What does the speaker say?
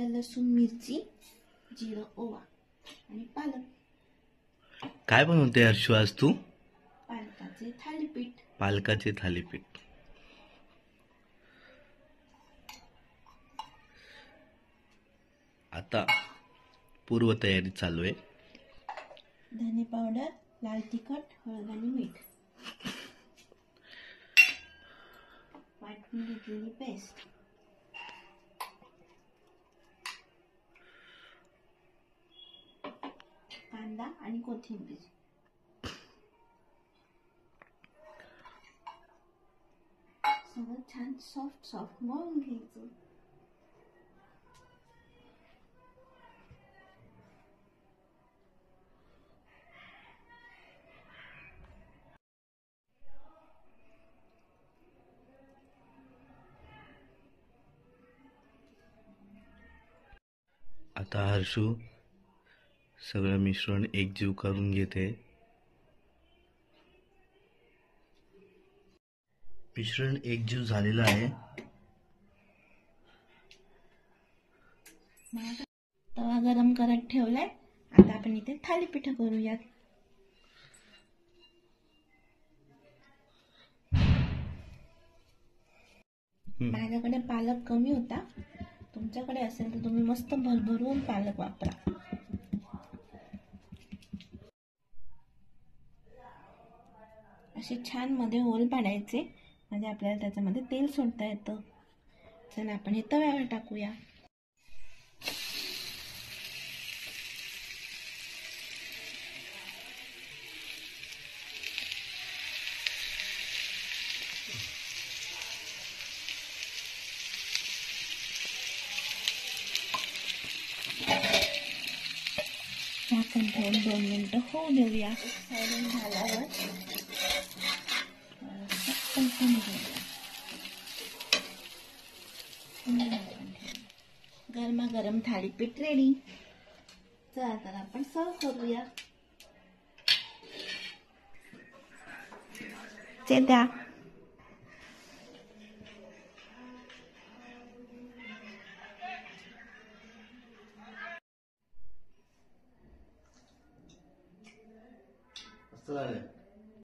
आलं लसूण मिरची जिरं ओवा आणि पालक। काय बनवते हर्षू आज तू? पालकाचे थालीपीठ। पालकाचे थालीपीठ। आता पूर्व तयारी चालू आहे। धने पावडर, लाल तिखट, हळद आणि मीठ, वाटून घेतलेली पेस्ट, कांदा आणि कोथिंबीर, सगळं छान सॉफ्ट मळून घ्यायचं। आता हर्षू सगळं मिश्रण एकजीव करून घेते। मिश्रण एकजीव झालेलं आहे। तवा गरम करत ठेवलाय। आता आपण इथे थालीपीठ करूयात। माझ्याकडे पालक कमी होता, तुमच्याकडे असेल तर तुम्ही मस्त भरभरून पालक वापरा। असे छान मध्ये होल पाडायचे म्हणजे आपल्याला त्याच्यामध्ये तेल सोडता येतं। चला आपण हे तव्यावर टाकूया। झाकण ठेवून 2 मिनिटं होऊ देऊया। साइडून झाल्यावर गरमागरम थालीपीठ रेडी। चला तर आपण सर्व करूया। ते द्या। मस्त झालं।